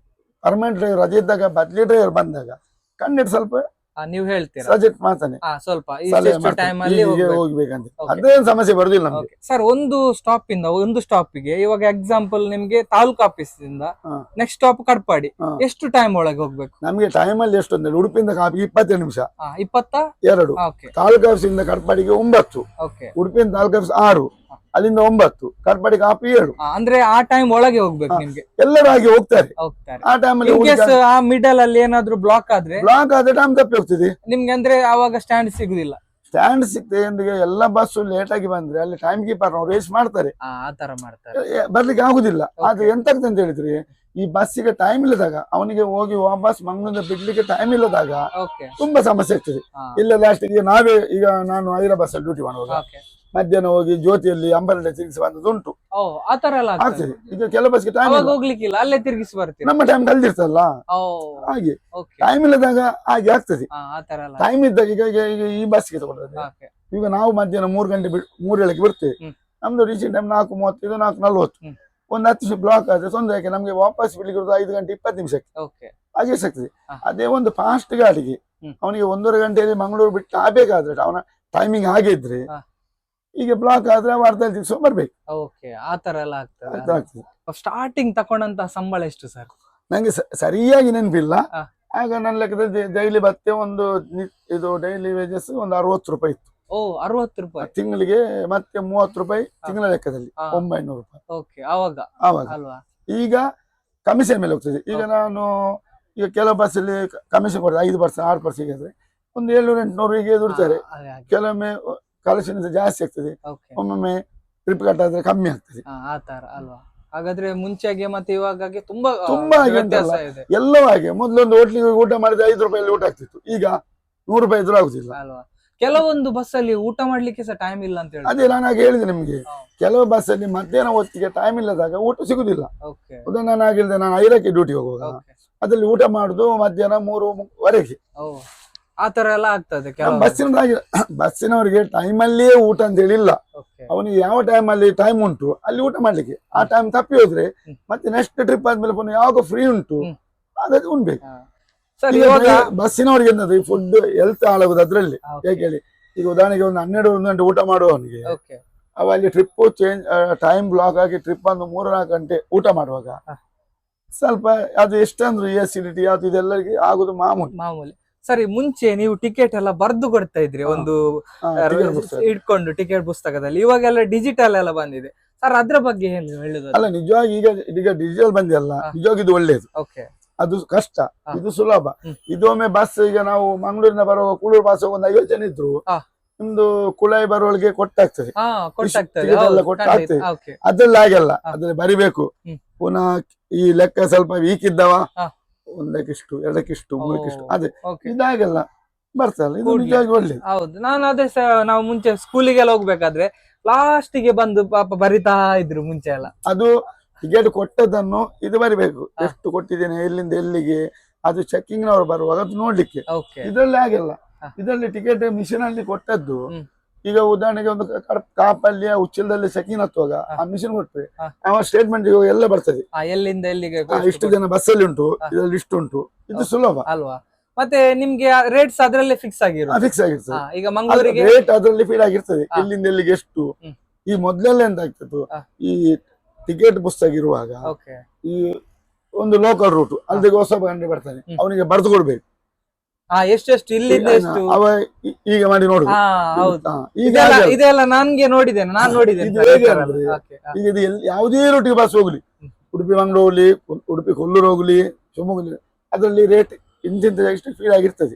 ಪರ್ಮನೆಂಟ್ ಡ್ರೈವರ್ ರಜೆ ಇದ್ದಾಗ ಬದ್ಲಿ ಡ್ರೈವರ್ ಬಂದಾಗ ಕಂಡಕ್ಟರ್ ಸ್ವಲ್ಪ ನೀವು ಹೇಳ್ತೀರಾ ಸಜೆಕ್ಟ್ ಮಾಡ್ತಾನೆ, ಸ್ವಲ್ಪ ಹೋಗ್ಬೇಕಂತ. ಅದೇನು ಸಮಸ್ಯೆ ಬರುದಿಲ್ಲ ನಮ್ಗೆ. ಸರ್, ಒಂದು ಸ್ಟಾಪ್ ಇಂದ ಒಂದು ಸ್ಟಾಪಿಗೆ, ಇವಾಗ ಎಕ್ಸಾಂಪಲ್ ನಿಮ್ಗೆ ತಾಲೂಕು ಆಫೀಸ್ ಇಂದ ನೆಕ್ಸ್ಟ್ ಸ್ಟಾಪ್ ಕಡ್ಪಾಡಿ, ಎಷ್ಟು ಟೈಮ್ ಒಳಗೆ ಹೋಗ್ಬೇಕು? ನಮ್ಗೆ ಟೈಮ್ ಅಲ್ಲಿ ಎಷ್ಟು ಅಂದ್ರೆ, ಉಡುಪಿಯಿಂದ ಕಾಪಿಗೆ 22 ನಿಮಿಷ, 22. ತಾಲೂಕು ಆಫೀಸಿಂದ ಕಡ್ಪಾಡಿಗೆ 9, ಉಡುಪಿಯಿಂದ ತಾಲೂಕು ಆಫೀಸ್ 6, ಅಲ್ಲಿಂದ 9, ಕಡ್ಪಾಡಿ ಕಾಪಿ 7. ಅಂದ್ರೆ ಆ ಟೈಮ್ ಒಳಗೆ ಹೋಗ್ಬೇಕು ನಿಮ್ಗೆ. ಎಲ್ಲರೂ ಹಾಗೆ ಹೋಗ್ತಾರೆ. ಆ ಟೈಮಲ್ಲಿ ಆ ಮಿಡಲ್ ಅಲ್ಲಿ ಏನಾದ್ರು ಬ್ಲಾಕ್ ಆದ್ರೆ ಟೈಮ್ ತಪ್ಪಿ ಹೋಗ್ತದೆ ನಿಮ್ಗೆ. ಅಂದ್ರೆ ಅವಾಗ ಸ್ಟ್ಯಾಂಡ್ ಸಿಗುದಿಲ್ಲ. ಸ್ಟ್ಯಾಂಡ್ ಸಿಗ್ತದೆ ಅಂದ್ರೆ ಎಲ್ಲ ಬಸ್ ಲೇಟ್ ಆಗಿ ಬಂದ್ರೆ ಅಲ್ಲಿ ಟೈಮ್ ಕೀಪರ್ ನಾವು ರೇಸ್ ಮಾಡ್ತಾರೆ, ಬರ್ಲಿಕ್ಕೆ ಆಗುದಿಲ್ಲ. ಆದ್ರೆ ಎಂತಾಗ್ತದೆ ಅಂತ ಹೇಳಿದ್ರಿ, ಈ ಬಸ್ಸಿಗೆ ಟೈಮ್ ಇಲ್ಲದಾಗ, ಅವನಿಗೆ ಹೋಗಿ ವಾಪಸ್ ಮಂಗಳೂರಿಂದ ಬಿಡ್ಲಿಕ್ಕೆ ಟೈಮ್ ಇಲ್ಲದಾಗ ತುಂಬಾ ಸಮಸ್ಯೆ ಆಗ್ತದೆ. ಇಲ್ಲ ಲಾಸ್ಟ್ ನಾವೇ, ಈಗ ನಾನು ಐರ ಬಸ್ ಅಲ್ಲಿ ಡ್ಯೂಟಿ ಮಾಡುವಾಗ ಮಧ್ಯಾಹ್ನ ಹೋಗಿ ಜ್ಯೋತಿಯಲ್ಲಿ ಅಂಬರಡೆ ತಿರುಗಿಸಿ ಬಂದದುಂಟು. ಆಗ್ತದೆ. ಈಗ ಕೆಲವು ಬಸ್ಗೆ ಟೈಮ್ ಹೋಗ್ಲಿಕ್ಕಿಲ್ಲ, ಅಲ್ಲೇ ತಿರುಗಿಸಿ ಬರ್ತೀವಿ, ನಮ್ಮ ಟೈಮ್ ಕಲ್ದಿರ್ತಲ್ಲ. ಹಾಗೆ ಟೈಮ್ ಇಲ್ಲದಾಗ ಹಾಗೆ ಆಗ್ತದೆ. ಟೈಮ್ ಇದ್ದಾಗ ಈಗ ಈ ಬಸ್ಗೆ ತಗೊಂಡ್ರೆ, ಈಗ ನಾವು ಮಧ್ಯಾಹ್ನ 3 ಗಂಟೆ 3:00 ಬಿಡ್ತೇವೆ. ನಮ್ದು ರೀಚಿಂಗ್ ಟೈಮ್ 4:35 4:40. ಒಂದು 10 ನಿಮಿಷ ಬ್ಲಾಕ್ ಆದ್ರೆ ತೊಂದರೆ. ಯಾಕೆ ನಮ್ಗೆ ವಾಪಸ್ ಬಿಡ್ಲಿಕ್ಕೆ 5 ಗಂಟೆ 20 ನಿಮಿಷಕ್ಕೆ ಹಾಗೆ ಸಿಗ್ತದೆ. ಅದೇ ಒಂದು ಫಾಸ್ಟ್ ಗಾಡಿಗೆ ಅವನಿಗೆ 1:30 ಗಂಟೆಯಲ್ಲಿ ಮಂಗಳೂರು ಬಿಟ್ಟು ಆಗ್ಬೇಕಾದ್ರೆ ಅವನ ಟೈಮಿಂಗ್ ಹಾಗೆ ಇದ್ರೆ ಈಗ ಬ್ಲಾಕ್ ಆದ್ರೆ ಅರ್ಧ ದಿವಸ ಬರ್ಬೇಕು. ಓಕೆ, ಆ ತರ ಎಲ್ಲ ಆಗ್ತದೆ. ಅರ್ಥ ಆಗ್ತದೆ. ಸ್ಟಾರ್ಟಿಂಗ್ ತಕೊಂಡಂತ ಸಂಬಳ ಎಷ್ಟು ಸರ್? ನಂಗೆ ಸರಿಯಾಗಿ ನೆನಪಿಲ್ಲ. ಹಾ. ಆಗ ನನ್ನ ಲೆಕ್ಕದಲ್ಲಿ ಡೈಲಿ ಭತ್ತೆ ಒಂದು ಇದು ಡೈಲಿ ವೇಜಸ್ ಒಂದು 60 ರೂಪಾಯಿ ಇತ್ತು. ಓ, 60 ರೂಪಾಯಿ ತಿಂಗಳಿಗೆ. ಮತ್ತೆ 30 ರೂಪಾಯಿ ತಿಂಗಳ ಲೆಕ್ಕದಲ್ಲಿ, ಹಾ. 900 ರೂಪಾಯಿ ಓಕೆ, ಆವಾಗ ಅಲ್ವಾ? ಈಗ ಕಮಿಷನ್ ಮೇಲೆ ಹೋಗ್ತದೆ. ಈಗ ನಾನು ಈಗ ಕೆಲವು ಬಸ್ಸಲ್ಲಿ ಕಮಿಷನ್ ಕೊಡ್ತಾರೆ 5% 6% ಆದ್ರೆ ಒಂದು 700-800 ಹೀಗೆ ದುಡ್ತಾರೆ. ಕೆಲವೊಮ್ಮೆ ಕಲೆಕ್ಷನ್ ಜಾಸ್ತಿ ಆಗ್ತದೆ, ಒಮ್ಮೊಮ್ಮೆ ಟ್ರಿಪ್ ಕಟ್ ಆದ್ರೆ ಕಮ್ಮಿ ಆಗ್ತದೆ. ಆ ತರ ಅಲ್ವಾ? ಹಾಗಾದ್ರೆ ಮುಂಚೆಗೆ ಮತ್ತೆ ಇವಾಗೆ ತುಂಬಾ ತುಂಬಾ ವ್ಯತ್ಯಾಸ ಇದೆ. ಎಲ್ಲವೂ ಹಾಗೆ. ಮೊದಲೊಂದು ಹೋಟ್ಲಿಗೆ ಊಟ ಮಾಡಿದ್ರೆ 5 ರೂಪಾಯಲ್ಲಿ ಊಟ ಆಗ್ತಿತ್ತು, ಈಗ 100 ರೂಪಾಯಿ ಇದ್ರೂ ಆಗುದಿಲ್ಲ ಅಲ್ವಾ? ಕೆಲವೊಂದು ಬಸ್ ಅಲ್ಲಿ ಊಟ ಮಾಡ್ಲಿಕ್ಕೆ ಸಹ ಟೈಮ್ ಇಲ್ಲ ಅಂತ ಹೇಳಿ. ಅದೇ ನಾನು ಆಗ ಹೇಳಿದೆ ನಿಮ್ಗೆ, ಕೆಲವು ಬಸ್ ಅಲ್ಲಿ ಮಧ್ಯಾಹ್ನ ಹೊತ್ತಿಗೆ ಟೈಮ್ ಇಲ್ಲದಾಗ ಊಟ ಸಿಗುದಿಲ್ಲ. ಉದಾಹರಣೆ ನಾನು ಆಗಿಲ್ದೆ, ನಾನು 5ಕ್ಕೆ ಡ್ಯೂಟಿ ಹೋಗುವಾಗ ಅದ್ರಲ್ಲಿ ಊಟ ಮಾಡುದು ಮಧ್ಯಾಹ್ನ 3 ಆ ತರ ಎಲ್ಲ ಆಗ್ತದೆ. ಬಸ್ಸಿನವರಿಗೆ ಟೈಮ್ ಅಲ್ಲಿಯೇ ಊಟ ಅಂತ ಹೇಳಿಲ್ಲ. ಅವನಿಗೆ ಯಾವ ಟೈಮ್ ಅಲ್ಲಿ ಟೈಮ್ ಉಂಟು ಅಲ್ಲಿ ಊಟ ಮಾಡ್ಲಿಕ್ಕೆ. ಆ ಟೈಮ್ ತಪ್ಪಿ ಹೋದ್ರೆ ಮತ್ತೆ ನೆಕ್ಸ್ಟ್ ಟ್ರಿಪ್ ಆದ್ಮೇಲೆ ಪುನಃ ಯಾವಾಗ ಫ್ರೀ ಉಂಟು ಹಾಗಾದ್ರೆ ಉಣ್ಬೇಕು. ಬಸ್ಸಿನವ್ರಿಗೆ ಏನದು ಫುಡ್ ಹೆಲ್ತ್ ಹಾಳಾಗುದು ಅದ್ರಲ್ಲಿ. ಹೇಗೆ ಹೇಳಿ, ಈಗ ಉದಾಹರಣೆಗೆ ಒಂದು 12-1 ಗಂಟೆ ಊಟ ಮಾಡುವವನಿಗೆ ಅವ ಅಲ್ಲಿ ಟ್ರಿಪ್ ಚೇಂಜ್ ಟೈಮ್ ಬ್ಲಾಕ್ ಆಗಿ ಟ್ರಿಪ್ ಒಂದು 3-4 ಗಂಟೆ ಊಟ ಮಾಡುವಾಗ ಸ್ವಲ್ಪ ಅದು ಎಷ್ಟಂದ್ರು ಎಸಿಡಿಟಿ ಅದು ಇದೆಲ್ಲರಿಗೆ ಆಗುದು ಮಾಮೂಲಿ. ಸರಿ, ಮುಂಚೆ ನೀವು ಟಿಕೆಟ್ ಎಲ್ಲ ಬರ್ದು ಕೊಡ್ತಾ ಇದ್ರಿ ಒಂದು ಇಟ್ಕೊಂಡು ಟಿಕೆಟ್ ಪುಸ್ತಕದಲ್ಲಿ. ಇವಾಗೆಲ್ಲ ಡಿಜಿಟಲ್ ಎಲ್ಲ ಬಂದಿದೆ ಸರ್, ಅದ್ರ ಬಗ್ಗೆ ಏನು ಹೇಳುದು? ಅಲ್ಲ, ನಿಜವಾಗಿ ಈಗ ಡಿಜಿಟಲ್ ಬಂದಿಲ್ಲ. ನಿಜವಾಗಿ ಇದು ಒಳ್ಳೇದು. ಅದು ಕಷ್ಟ, ಇದು ಸುಲಭ. ಇದೊಮ್ಮೆ ಬಸ್ ಈಗ ನಾವು ಮಂಗಳೂರಿನ ಬರುವಾಗ ಕುಳೂರು ಬಸ್ ಒಂದು 50 ಜನ ಇದ್ರು, ನಿಮ್ದು ಕುಳಾಯಿ ಬರುವಳಿಗೆ ಕೊಟ್ಟಾಗ್ತದೆ. ಕೊಟ್ಟಾಗ್ತದೆ. ಅದ್ರಲ್ಲಿ ಆಗಲ್ಲ, ಅದ್ರಲ್ಲಿ ಬರಿಬೇಕು. ಪುನಃ ಈ ಲೆಕ್ಕ ಸ್ವಲ್ಪ ವೀಕ್ ಇದ್ದವ 1ಕ್ಕಿಷ್ಟು 2ಕ್ಕಿಷ್ಟು 3ಕ್ಕಿಷ್ಟು ಅದೇ ಇದಾಗಲ್ಲ ಬರ್ತಲ್ಲ. ಇದು ನಿಜವಾಗಿ ಒಳ್ಳೇದು. ಹೌದು, ನಾನು ಅದೇ ನಾವು ಮುಂಚೆ ಸ್ಕೂಲಿಗೆಲ್ಲ ಹೋಗ್ಬೇಕಾದ್ರೆ ಲಾಸ್ಟಿಗೆ ಬಂದು ಪಾಪ ಬರಿತಾ ಇದ್ರು ಮುಂಚೆ ಎಲ್ಲ. ಅದು ಟಿಕೆಟ್ ಕೊಟ್ಟದನ್ನು ಇದು ಬರಿಬೇಕು, ಎಷ್ಟು ಕೊಟ್ಟಿದ್ದೇನೆ, ಎಲ್ಲಿಂದ ಎಲ್ಲಿಗೆ, ಅದು ಚೆಕಿಂಗ್ ನವರು ಬರುವಾಗ ಅದು ನೋಡ್ಲಿಕ್ಕೆ. ಇದ್ರಲ್ಲಿ ಆಗಲ್ಲ. ಇದರಲ್ಲಿ ಟಿಕೆಟ್ ಮಿಷನ್ ಅಲ್ಲಿ ಕೊಟ್ಟದ್ದು. ಈಗ ಉದಾಹರಣೆಗೆ ಒಂದು ಕಾಪಲ್ಲಿ ಉಚ್ಚಿಲದಲ್ಲಿ ಚೆಕಿಂಗ್ ಹತ್ತುವಾಗ ಆ ಮಿಷನ್ ಕೊಟ್ರೆ ಆ ಸ್ಟೇಟ್ಮೆಂಟ್ ಎಲ್ಲ ಬರ್ತದೆ, ಎಲ್ಲಿಂದ ಎಲ್ಲಿಗೆ ಇಷ್ಟು ಜನ ಬಸ್ ಅಲ್ಲಿ ಉಂಟು, ಇದರಲ್ಲಿ ಇಷ್ಟು ಉಂಟು. ಇದು ಸುಲಭ ಅಲ್ವಾ? ಮತ್ತೆ ನಿಮ್ಗೆ ರೇಟ್ಸ್ ಅದ್ರಲ್ಲೇ ಫಿಕ್ಸ್ ಆಗಿರ್ತದೆ. ಈಗ ಮಂಗಳೂರಿಗೆ ರೇಟ್ ಅದ್ರಲ್ಲಿ ಫೀಲ್ ಆಗಿರ್ತದೆ, ಎಲ್ಲಿಂದ ಎಲ್ಲಿಗೆ ಎಷ್ಟು. ಈ ಮೊದ್ಲೆಲ್ಲ ಎಂತ ಆಗ್ತಿತ್ತು, ಈ ಟಿಕೆಟ್ ಪುಸ್ತಕ ಇರುವಾಗ ಈ ಒಂದು ಲೋಕಲ್ ರೂಟ್ ಅಲ್ಲಿಗೆ ಹೊಸ ಗಂಟೆ ಬರ್ತಾನೆ, ಅವನಿಗೆ ಬರೆದು ಕೊಡ್ಬೇಕು ಎಷ್ಟು ಇಲ್ಲಿಂದ ಎಷ್ಟು ಅವ ಈಗ ಮಾಡಿ ನೋಡು. ಇದೆಲ್ಲ ನಾನು ನೋಡಿದ್ದೇನೆ. ಈಗ ಇದು ಯಾವುದೇ ರೂಟಿಗೆ ಬಸ್ ಹೋಗ್ಲಿ, ಉಡುಪಿ ಮಂಗಳೂರು ಹೋಗ್ಲಿ, ಉಡುಪಿ ಕೊಲ್ಲೂರು ಹೋಗ್ಲಿ, ಶಿವಮೊಗ್ಗ ಹೋಗ್ಲಿ, ಅದರಲ್ಲಿ ರೇಟ್ ಇಂತಿಂತ ಎಷ್ಟು ಫೀಲ್ ಆಗಿರ್ತದೆ.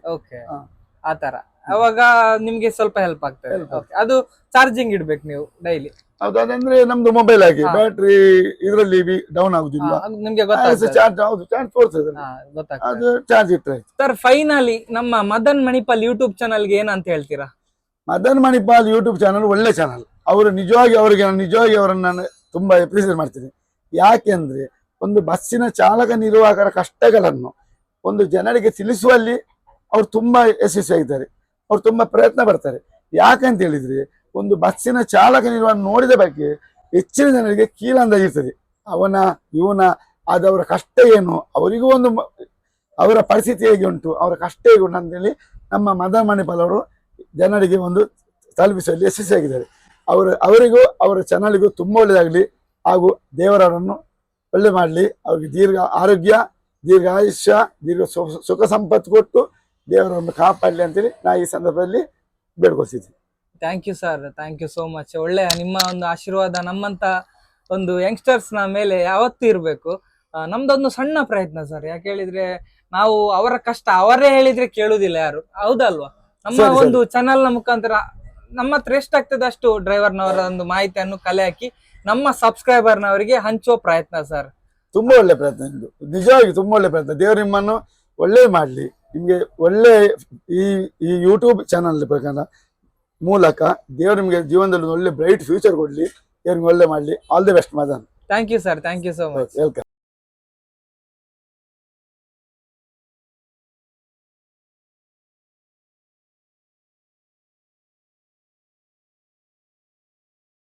ಆತರ ಅವಾಗ ನಿಮ್ಗೆ ಸ್ವಲ್ಪ ಹೆಲ್ಪ್ ಆಗ್ತದೆ. ಅದು ಚಾರ್ಜಿಂಗ್ ಇಡ್ಬೇಕು ನೀವು ಡೈಲಿ. ಹೌದು, ಅದಂದ್ರೆ ನಮ್ದು ಮೊಬೈಲ್ ಆಗಿ ಬ್ಯಾಟ್ರಿ ಇದರಲ್ಲಿ ಡೌನ್ ಆಗುದಿಲ್ಲ, ನಿಮ್ಗೆ ಚಾರ್ಜ್ ತೋರ್ತದೆ, ಅದು ಚಾರ್ಜ್ ಇಟ್ಟರೆ. ಸರ್, ಫೈನಲಿ ನಮ್ಮ ಮದನ್ ಮಣಿಪಾಲ್ ಯೂಟ್ಯೂಬ್ ಚಾನಲ್ಗೆ ಏನಂತ ಹೇಳ್ತೀರಾ? ಮದನ್ ಮಣಿಪಾಲ್ ಯೂಟ್ಯೂಬ್ ಚಾನಲ್ ಒಳ್ಳೆ ಚಾನಲ್. ಅವರು ನಿಜವಾಗಿ ಅವರನ್ನು ನಾನು ತುಂಬಾ ಅಪ್ರಿಸಿಯೇಟ್ ಮಾಡ್ತೀನಿ. ಯಾಕೆಂದ್ರೆ ಒಂದು ಬಸ್ಸಿನ ಚಾಲಕ ನಿರ್ವಾಹಕರ ಕಷ್ಟಗಳನ್ನು ಒಂದು ಜನರಿಗೆ ತಿಳಿಸುವಲ್ಲಿ ಅವ್ರು ತುಂಬಾ ಯಶಸ್ವಿಯಾಗಿದ್ದಾರೆ. ಅವ್ರು ತುಂಬಾ ಪ್ರಯತ್ನ ಪಡ್ತಾರೆ. ಯಾಕಂತ ಹೇಳಿದ್ರೆ ಒಂದು ಬಸ್ಸಿನ ಚಾಲಕ ನಿರ್ವಹಣೆ ನೋಡಿದ ಬಗ್ಗೆ ಹೆಚ್ಚಿನ ಜನರಿಗೆ ಕೀಳಂದಾಗಿರ್ತದೆ. ಇವನ ಅದವರ ಕಷ್ಟ ಏನು, ಅವರಿಗೂ ಒಂದು ಅವರ ಪರಿಸ್ಥಿತಿ ಹೇಗೆ ಉಂಟು, ಅವರ ಕಷ್ಟ ಹೇಗೆ ಉಂಟು ಅಂತೇಳಿ ನಮ್ಮ ಮದನ್ ಮಣಿಪಾಲ್ ಅವರು ಜನರಿಗೆ ಒಂದು ತಲುಪಿಸುವಲ್ಲಿ ಯಶಸ್ವಿಯಾಗಿದ್ದಾರೆ. ಅವರಿಗೂ ಅವರ ಚಾನಲ್ಗೂ ತುಂಬ ಒಳ್ಳೆಯದಾಗಲಿ, ಹಾಗೂ ದೇವರವರನ್ನು ಒಳ್ಳೆ ಮಾಡಲಿ, ಅವ್ರಿಗೆ ದೀರ್ಘ ಆರೋಗ್ಯ, ದೀರ್ಘ ಆಯುಷ್ಯ, ದೀರ್ಘ ಸುಖ ಸಂಪತ್ತು ಕೊಟ್ಟು ದೇವರನ್ನು ಕಾಪಾಡಲಿ ಅಂತೇಳಿ ನಾ ಈ ಸಂದರ್ಭದಲ್ಲಿ ಬೇಡ್ಕೊಳ್ತಿದ್ದೀನಿ. Thank you sir, thank you so much. ಒಳ್ಳೆ ನಿಮ್ಮ ಒಂದು ಆಶೀರ್ವಾದ ನಮ್ಮಂತ ಒಂದು ಯಂಗ್ಸ್ಟರ್ಸ್ ನ ಮೇಲೆ ಯಾವತ್ತೂ ಇರಬೇಕು. ನಮ್ದೊಂದು ಸಣ್ಣ ಪ್ರಯತ್ನ ಸರ್. ಯಾಕೆ ಹೇಳಿದ್ರೆ ನಾವು ಅವರ ಕಷ್ಟ ಅವರೇ ಹೇಳಿದ್ರೆ ಕೇಳುದಿಲ್ಲ ಯಾರು, ಹೌದಲ್ವಾ? ನಮ್ಮ ಒಂದು ಚಾನಲ್ ನ ಮುಖಾಂತರ ನಮ್ಮ ಹತ್ರ ಎಷ್ಟಾಗ್ತದೆ ಅಷ್ಟು ಡ್ರೈವರ್ನವರ ಒಂದು ಮಾಹಿತಿಯನ್ನು ಕಲೆ ಹಾಕಿ ನಮ್ಮ ಸಬ್ಸ್ಕ್ರೈಬರ್ ನವರಿಗೆ ಹಂಚುವ ಪ್ರಯತ್ನ ಸರ್. ತುಂಬಾ ಒಳ್ಳೆ ಪ್ರಯತ್ನ, ನಿಜವಾಗಿ ತುಂಬಾ ಒಳ್ಳೆ ಪ್ರಯತ್ನ. ದೇವರು ನಿಮ್ಮನ್ನು ಒಳ್ಳೆ ಮಾಡ್ಲಿ, ನಿಮ್ಗೆ ಒಳ್ಳೆ ಈ ಯೂಟ್ಯೂಬ್ ಚಾನಲ್ ಪ್ರಕಾರ ಮೂಲಕ ದೇವರು ನಿಮ್ಗೆ ಜೀವನದಲ್ಲಿ ಒಳ್ಳೆ ಬ್ರೈಟ್ ಫ್ಯೂಚರ್ ಕೊಡ್ಲಿ, ದೇವ್ರಿಗೆ ಒಳ್ಳೆ ಮಾಡ್ಲಿ. All the best Madan. Thank you sir, thank you so much. Welcome.